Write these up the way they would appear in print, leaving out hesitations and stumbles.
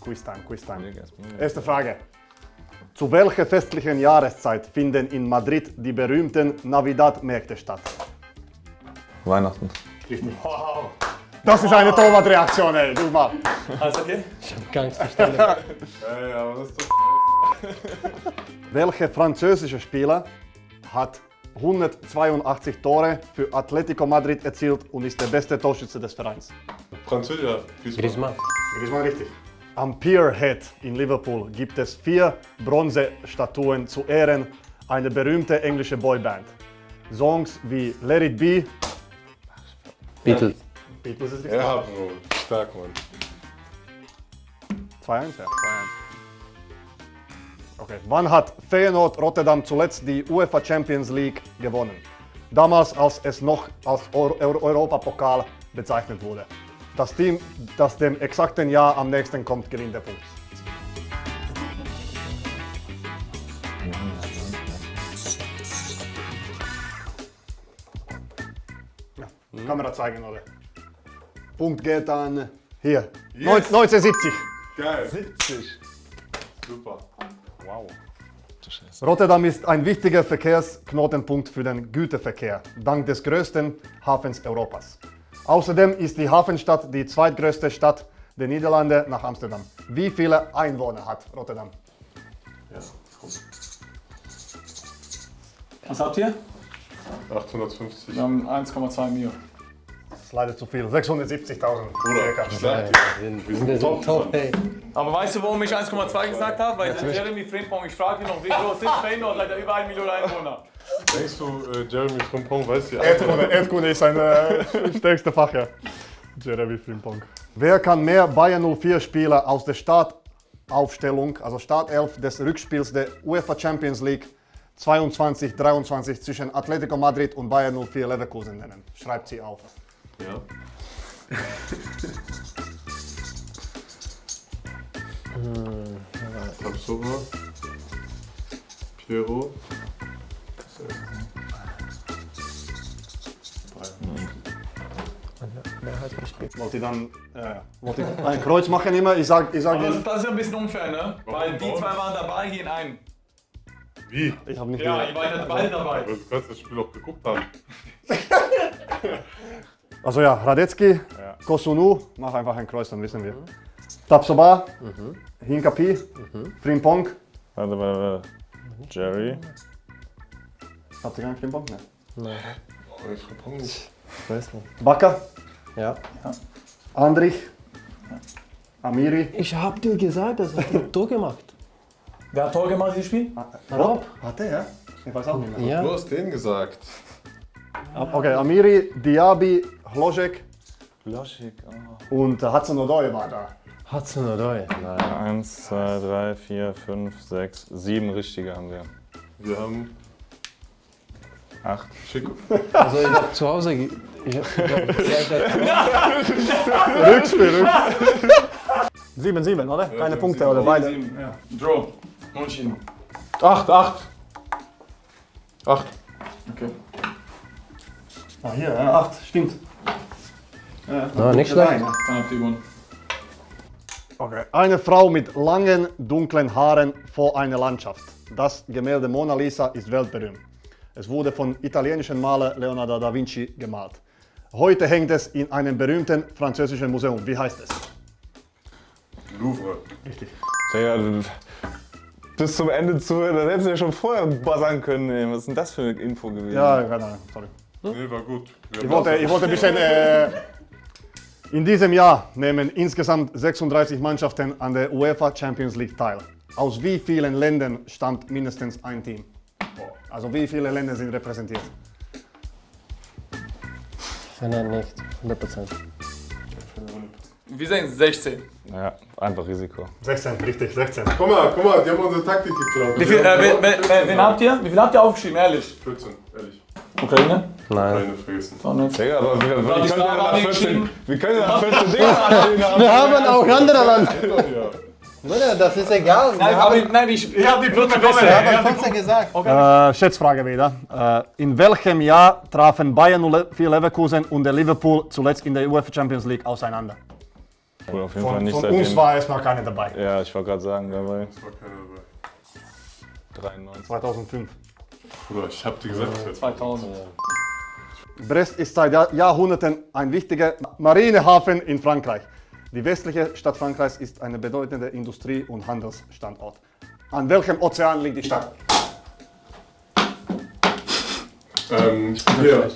Quiz-Time. Erste Frage. Zu welcher festlichen Jahreszeit finden in Madrid die berühmten Navidad-Märkte statt? Weihnachten. Richtig. Wow. Das ist eine Torwartreaktion, ey. Du mal. Alles okay? Ich hab gar nichts verstanden. Ja, aber das ist doch Welcher französische Spieler hat 182 Tore für Atletico Madrid erzielt und ist der beste Torschütze des Vereins? Französisch. Griezmann. Griezmann richtig. Am Pier Head in Liverpool gibt es 4 Bronzestatuen zu Ehren einer berühmten englischen Boyband. Songs wie Let It Be. Beatles. Beatles ist richtig. Ja, Bro. Stark, Mann. 2-1, ja. 2-1. Okay. Wann hat Feyenoord Rotterdam zuletzt die UEFA Champions League gewonnen? Damals, als es noch als Europapokal bezeichnet wurde. Das Team, das dem exakten Jahr am nächsten kommt, gewinnt der Punkt. Ja. Kamera zeigen, oder? Punkt geht an hier. Yes. 1970. Geil. 70. Super. Wow. Rotterdam ist ein wichtiger Verkehrsknotenpunkt für den Güterverkehr, dank des größten Hafens Europas. Außerdem ist die Hafenstadt die zweitgrößte Stadt der Niederlande nach Amsterdam. Wie viele Einwohner hat Rotterdam? Ja. Was habt ihr? 850. Wir haben 1,2 Mio. Das ist leider zu viel. 670.000. Bruder, stark. Wir sind so top, ey. Aber weißt du, warum ich 1,2 gesagt habe? Weil Jeremy Frimpong, ich frage ihn noch, wie groß ist Feyenoord, seit er über 1 Million Einwohner. Denkst du, Jeremy Frimpong weiß die Erdkunde ist sein stärkster Fach, ja. Jeremy Frimpong. Wer kann mehr Bayern 04 Spieler aus der Startaufstellung, also Startelf des Rückspiels der UEFA Champions League 22-23 zwischen Atletico Madrid und Bayern 04 Leverkusen nennen? Schreibt sie auf. Ja. Tapsoba. Piero. Wollt ihr dann ein Kreuz machen immer? Ich sag Das ist ein bisschen unfair, ne? Weil die zwei waren dabei, hier in einem. Wie? ich habe nicht Ja, gehört. ihr wart ja beide dabei. Aber du kannst das Spiel auch geguckt haben. Also ja, Radetzky, Kosunu, mach einfach ein Kreuz, dann wissen wir. Tapsoba, Hinkapi, Frimpong. Warte. Jerry. Habt ihr keinen Frimpong? Ne. Nein, Oh, Frimpong nicht. ich weiß nicht. Bakker, Ja. Andrich, Amiri. Ich hab dir gesagt, das hat ein Tor gemacht. Wer hat Tor gemacht, dieses Spiel? Rob? Hat er, ja? Ich weiß auch nicht mehr. Ja. Du hast den gesagt. Okay, Amiri, Diaby, Hlojek Loschik. und Hudson Odoi war da. Hudson Odoi. Nein. 1, 2, 3, 4, 5, 6, 7 richtige haben wir. Wir haben 8. Chico. Also ich hab zu Hause... Rückspiel. 7-7, oder? Keine 7-7. Punkte, oder beide? Ja. Draw. Unentschieden. 8. Okay. Ah, hier, ja, 8, stimmt. No, nicht schlecht. Dann habt ihr gewonnen. Okay. Eine Frau mit langen, dunklen Haaren vor einer Landschaft. Das Gemälde Mona Lisa ist weltberühmt. Es wurde von italienischen Maler Leonardo da Vinci gemalt. Heute hängt es in einem berühmten französischen Museum. Wie heißt es? Louvre. Richtig. Digga, bis zum Ende zuhören, dann hättest du ja schon vorher buzzern können. Ey. Was ist denn das für eine Info gewesen? Ja, keine Ahnung, sorry. Nee, war gut. Ich wollte ein bisschen... in diesem Jahr nehmen insgesamt 36 Mannschaften an der UEFA Champions League teil. Aus wie vielen Ländern stammt mindestens ein Team? Also wie viele Länder sind repräsentiert? Nein, nicht. 100%. Wir sind 16. Ja, einfach Risiko. 16, richtig, 16. Guck mal, die haben unsere Taktik geklaut. Wie viel, wen habt ihr? Wie viel habt ihr aufgeschrieben, ehrlich? 14, ehrlich. Ukraine? Nein. Keine vergessen. Doch nicht. Digga, aber wir können ja Bratislava nach 14, geschrieben. wir können ja nach 14 Dinger anstehen. Wir haben auch andere Land. Ja. Bruder, das ist egal. Ich hab die Brücke besser. Wir haben 15 gesagt. Schätzfrage wieder. In welchem Jahr trafen Bayern 04 Leverkusen und der Liverpool zuletzt in der UEFA Champions League auseinander? Cool, auf jeden Fall Von, nicht von seitdem. uns war erstmal keine dabei. Ja, ich wollte gerade sagen, dabei Es war keiner dabei. 93. 2005. Bruder, ich hab dir gesagt, das wird 2000. Brest ist seit Jahrhunderten ein wichtiger Marinehafen in Frankreich. Die westliche Stadt Frankreichs ist ein bedeutender Industrie- und Handelsstandort. An welchem Ozean liegt die Stadt? hier.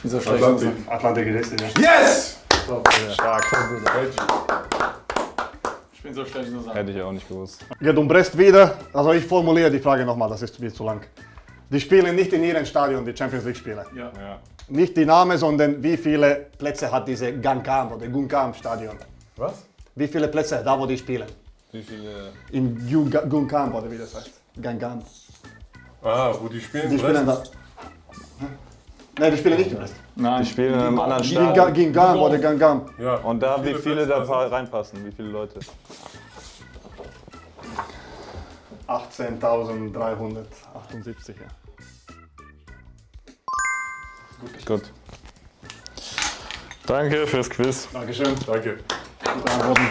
Wieso schlecht? Atlantik. Atlantik ist es. Yes! Stark. Ich bin so schlecht, nur sagen. Hätte ich auch nicht gewusst. Geht um Brest wieder. Also ich formuliere die Frage nochmal, das ist viel zu lang. Die spielen nicht in ihrem Stadion, die Champions League Spiele. Ja. Ja. Nicht die Namen, sondern wie viele Plätze hat diese Gankam oder Gunkam Stadion? Was? Wie viele Plätze, da wo die spielen? Wie viele? In Gunkam oder wie das heißt. Gankam. Ah, wo die spielen? Die spielen da. Nein, die spielen nicht in Brest. Nein. Die spielen in einem anderen Stadion. Gunkam oder Gankam. Ja. Und da, wie viele da Plätze sind? reinpassen? Wie viele Leute? 18.378, ja. Gut. Danke fürs Quiz. Dankeschön. Danke. Gute Antworten.